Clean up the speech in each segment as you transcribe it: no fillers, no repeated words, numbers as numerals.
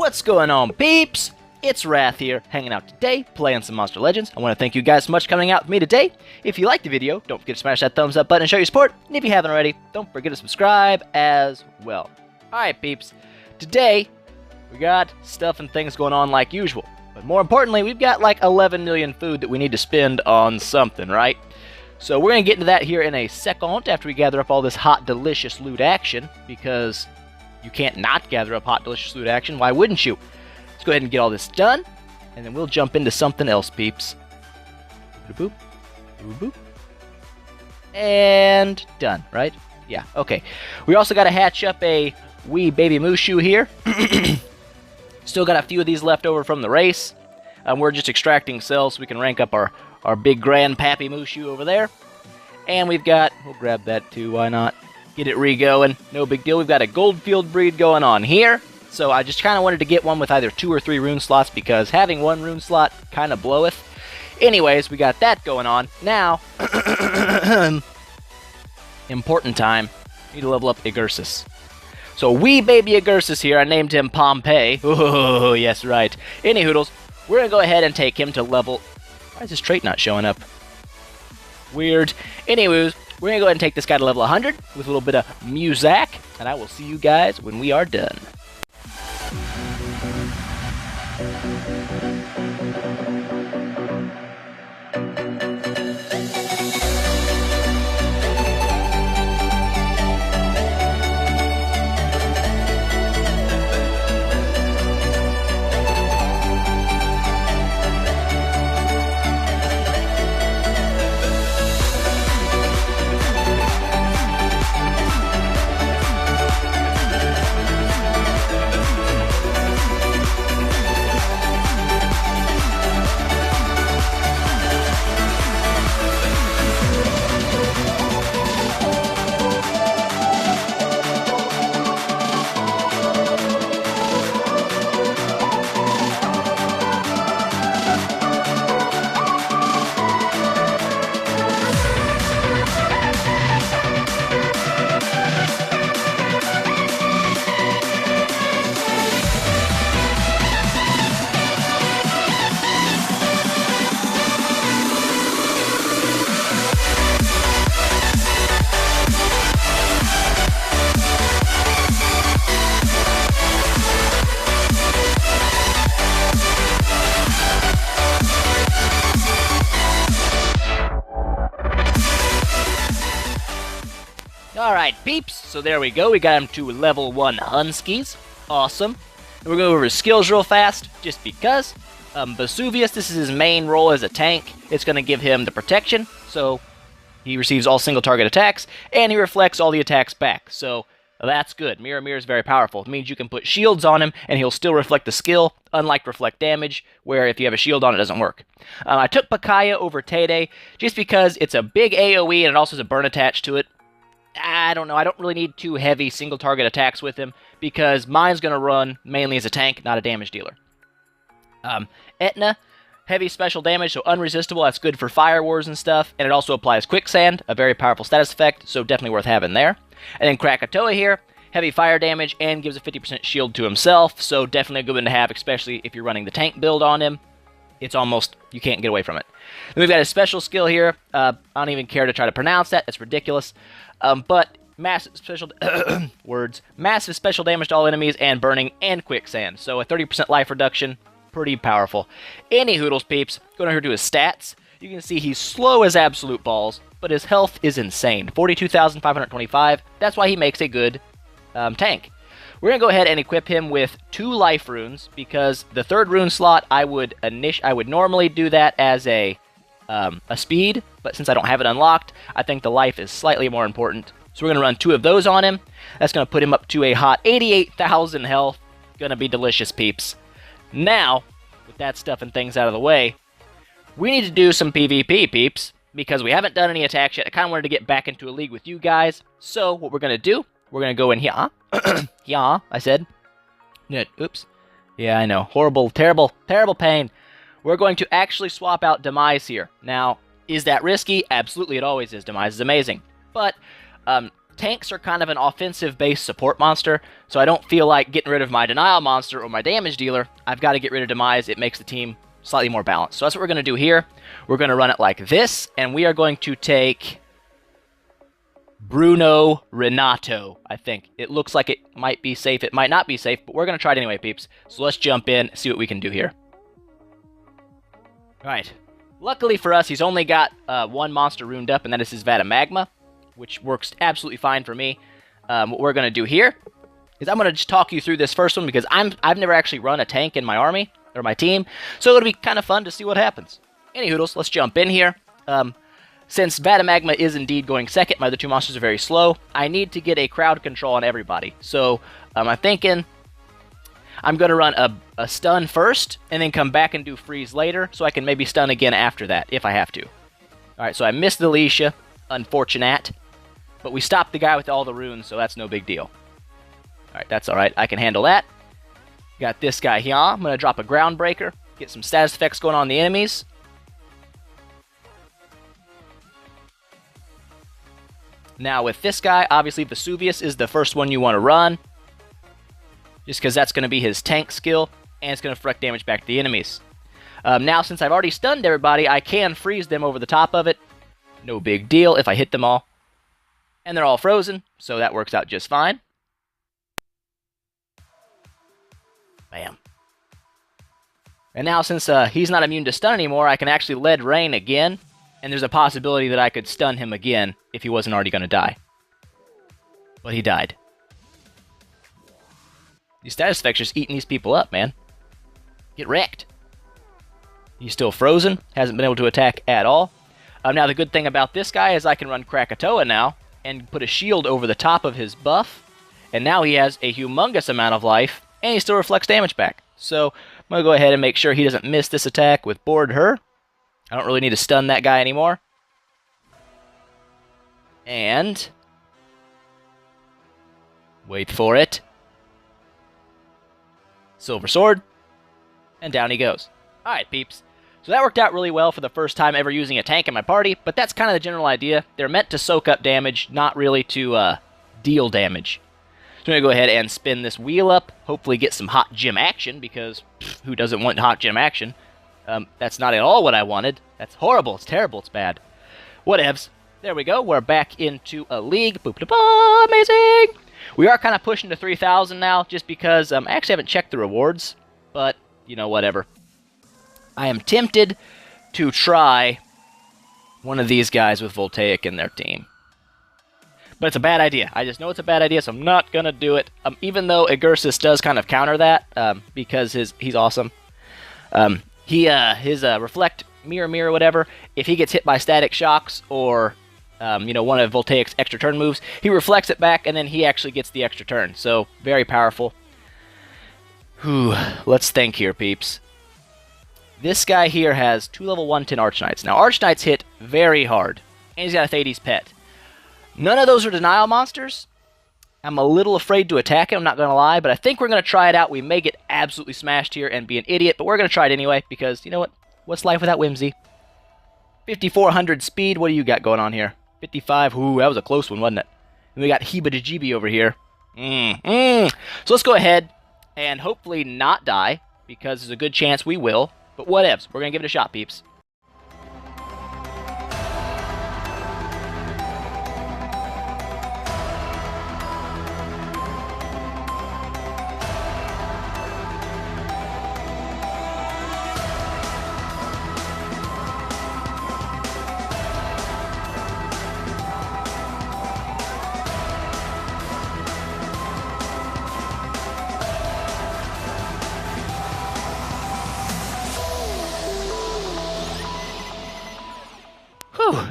What's going on, peeps? It's Wrath here, hanging out today, playing some Monster Legends. I want to thank you guys so much for coming out with me today. If you liked the video, don't forget to smash that thumbs up button and show your support. And if you haven't already, don't forget to subscribe as well. Alright, peeps. Today, we got stuff and things going on like usual. But more importantly, we've got like 11 million food that we need to spend on something, right? So we're going to get into that here in a second after we gather up all this hot, delicious loot action, because you can't not gather up hot, delicious loot action. Why wouldn't you? Let's go ahead and get all this done, and then we'll jump into something else, peeps. Boop, boop, boop. And done, right? Yeah, okay. We also got to hatch up a wee baby Mushu here. Still got a few of these left over from the race. We're just extracting cells so we can rank up our big grandpappy Mushu over there. And we've got, we'll grab that too, why not? Get it re-going, no big deal. We've got a Goldfield breed going on here. So I just kind of wanted to get one with either 2 or 3 rune slots because having 1 rune slot kind of bloweth. Anyways, we got that going on. Now, important time, need to level up Igursus. So wee baby Igursus here, I named him Pompeii. Oh, yes, right. Any hoodles, we're going to go ahead and take him to level... Why is this trait not showing up? Weird. Anyways, we're going to go ahead and take this guy to level 100 with a little bit of Muzak, and I will see you guys when we are done. Alright, peeps, so there we go. We got him to level 1 Hunskies. Awesome. And we're going to go over his skills real fast, just because. Vesuvius, this is his main role as a tank. It's going to give him the protection, so he receives all single target attacks, and he reflects all the attacks back. So that's good. Mirror is very powerful. It means you can put shields on him, and he'll still reflect the skill, unlike reflect damage, where if you have a shield on, it doesn't work. I took Pakaya over Tede, just because it's a big AoE, and it also has a burn attached to it. I don't know, I don't really need 2 heavy single target attacks with him, because mine's going to run mainly as a tank, not a damage dealer. Etna, heavy special damage, so unresistible, that's good for fire wars and stuff, and it also applies quicksand, a very powerful status effect, so definitely worth having there. And then Krakatoa here, heavy fire damage, and gives a 50% shield to himself, so definitely a good one to have, especially if you're running the tank build on him. It's almost, you can't get away from it. Then we've got a special skill here, I don't even care to try to pronounce that, it's ridiculous. But massive special massive special damage to all enemies and burning and quicksand. So a 30% life reduction, pretty powerful. Any hoodles, peeps. Going over to his stats. You can see he's slow as absolute balls, but his health is insane. 42,525. That's why he makes a good tank. We're gonna go ahead and equip him with 2 life runes because the 3rd rune slot I would normally do that as a speed, but since I don't have it unlocked, I think the life is slightly more important. So we're going to run 2 of those on him. That's going to put him up to a hot 88,000 health. Going to be delicious, peeps. Now, with that stuff and things out of the way, we need to do some PvP, peeps, because we haven't done any attacks yet. I kind of wanted to get back into a league with you guys. So what we're going to do, we're going to go in here. Yeah, I said. Oops. Yeah, I know. Horrible, terrible, terrible pain. We're going to actually swap out Demise here. Now, is that risky? Absolutely, it always is. Demise is amazing. But tanks are kind of an offensive-based support monster, so I don't feel like getting rid of my denial monster or my damage dealer. I've got to get rid of demise. It makes the team slightly more balanced. So that's what we're going to do here. We're going to run it like this, and we are going to take Bruno Renato, I think. It looks like it might be safe. It might not be safe, but we're going to try it anyway, peeps. So let's jump in, see what we can do here. All right. Luckily for us, he's only got one monster runed up, and that is his Vat of Magma, which works absolutely fine for me. What we're going to do here is I'm going to just talk you through this first one because I've never actually run a tank in my army, or my team, so it'll be kind of fun to see what happens. Any hoodles, let's jump in here. Since Vat of Magma is indeed going second, my other two monsters are very slow, I need to get a crowd control on everybody. So I'm thinking I'm going to run a stun first, and then come back and do freeze later, so I can maybe stun again after that, if I have to. Alright, so I missed the Alicia, unfortunate, but we stopped the guy with all the runes, so that's no big deal. Alright, that's alright, I can handle that. Got this guy here, I'm going to drop a Groundbreaker, get some status effects going on the enemies. Now with this guy, obviously Vesuvius is the first one you want to run, just because that's going to be his tank skill, and it's going to frect damage back to the enemies. Now, since I've already stunned everybody, I can freeze them over the top of it. No big deal if I hit them all. And they're all frozen, so that works out just fine. Bam. And now, since he's not immune to stun anymore, I can actually lead rain again, and there's a possibility that I could stun him again if he wasn't already going to die. But he died. These status effects just eating these people up, man. Get wrecked. He's still frozen, hasn't been able to attack at all. Now, the good thing about this guy is I can run Krakatoa now and put a shield over the top of his buff, and now he has a humongous amount of life, and he still reflects damage back. So I'm going to go ahead and make sure he doesn't miss this attack with Board Her. I don't really need to stun that guy anymore. And wait for it. Silver Sword. And down he goes. Alright, peeps. So that worked out really well for the first time ever using a tank in my party, but that's kind of the general idea. They're meant to soak up damage, not really to deal damage. So I'm going to go ahead and spin this wheel up, hopefully get some hot gym action, because who doesn't want hot gym action? That's not at all what I wanted. That's horrible. It's terrible. It's bad. Whatevs. There we go. We're back into a league. Boop-da-ba, amazing! We are kind of pushing to 3,000 now, just because I actually haven't checked the rewards, but, you know, whatever. I am tempted to try one of these guys with Voltaic in their team. But it's a bad idea. I just know it's a bad idea, so I'm not going to do it. Even though Igursus does kind of counter that, because he's awesome. His Reflect, Mirror, whatever, if he gets hit by static shocks or, you know, one of Voltaic's extra turn moves, he reflects it back, and then he actually gets the extra turn. So, very powerful. Whew, let's think here, peeps. This guy here has 2 level 110 Arch Knights. Now, Arch Knights hit very hard, and he's got a Thades pet. None of those are denial monsters. I'm a little afraid to attack him, I'm not going to lie, but I think we're going to try it out. We may get absolutely smashed here and be an idiot, but we're going to try it anyway, because, you know what? What's life without whimsy? 5,400 speed, what do you got going on here? 55, ooh, that was a close one, wasn't it? And we got Heba de Gibi over here. So let's go ahead and hopefully not die, because there's a good chance we will. But whatevs, we're going to give it a shot, peeps.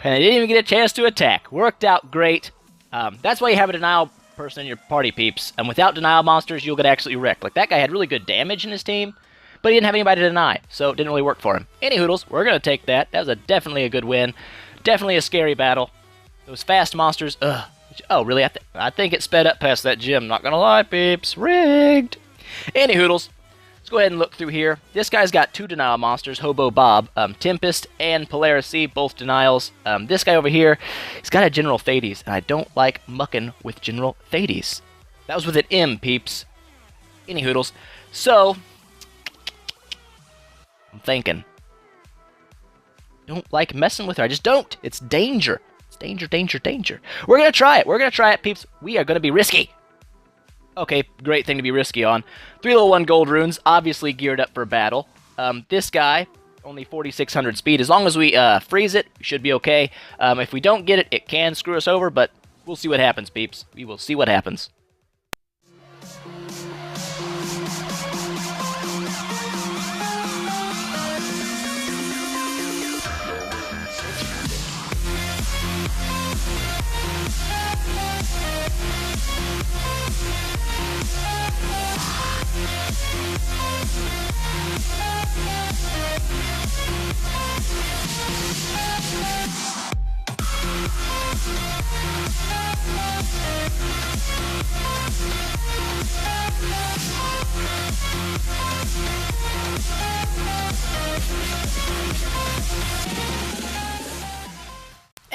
And I didn't even get a chance to attack. Worked out great. That's why you have a denial person in your party, peeps. And without denial monsters, you'll get absolutely wrecked. Like, that guy had really good damage in his team, but he didn't have anybody to deny, so it didn't really work for him. Any hoodles, we're going to take that. That was definitely a good win. Definitely a scary battle. Those fast monsters, ugh. Oh, really? I think it sped up past that gym. Not going to lie, peeps. Rigged. Any hoodles. Let's go ahead and look through here. This guy's got 2 denial monsters, Hobo Bob, Tempest and Polaris Sea, both denials. This guy over here, he's got a General Thades, and I don't like mucking with General Thades. That was with an M, peeps. Any hoodles. So, I'm thinking. Don't like messing with her. I just don't. It's danger. It's danger, danger, danger. We're going to try it. We're going to try it, peeps. We are going to be risky. Okay, great thing to be risky on. 3 level 1 gold runes, obviously geared up for battle. This guy, only 4,600 speed. As long as we freeze it, we should be okay. If we don't get it, it can screw us over, but we'll see what happens, peeps. We will see what happens.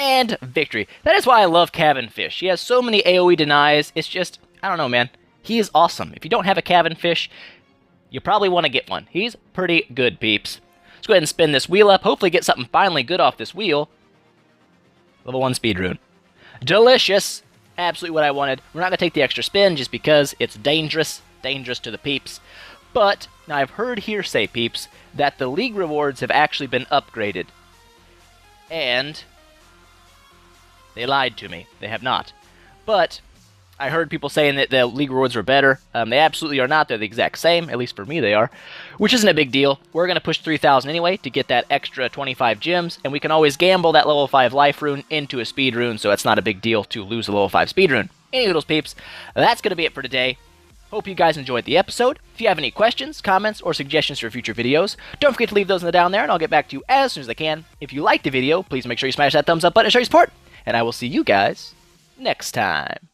And victory. That is why I love Cabin Fish. He has so many AoE denies. It's just, I don't know, man. He is awesome. If you don't have a Cabin Fish, you probably want to get one. He's pretty good, peeps. Let's go ahead and spin this wheel up. Hopefully get something finally good off this wheel. Level 1 speed rune. Delicious. Absolutely what I wanted. We're not going to take the extra spin just because it's dangerous. Dangerous to the peeps. But, now I've heard hearsay, peeps, that the League rewards have actually been upgraded. And they lied to me. They have not. But I heard people saying that the League rewards were better. They absolutely are not. They're the exact same. At least for me they are. Which isn't a big deal. We're going to push 3,000 anyway to get that extra 25 gems. And we can always gamble that level 5 life rune into a speed rune. So it's not a big deal to lose a level 5 speed rune. Any noodles, peeps. That's going to be it for today. Hope you guys enjoyed the episode. If you have any questions, comments, or suggestions for future videos, don't forget to leave those in the down there and I'll get back to you as soon as I can. If you liked the video, please make sure you smash that thumbs up button to show your support. And I will see you guys next time.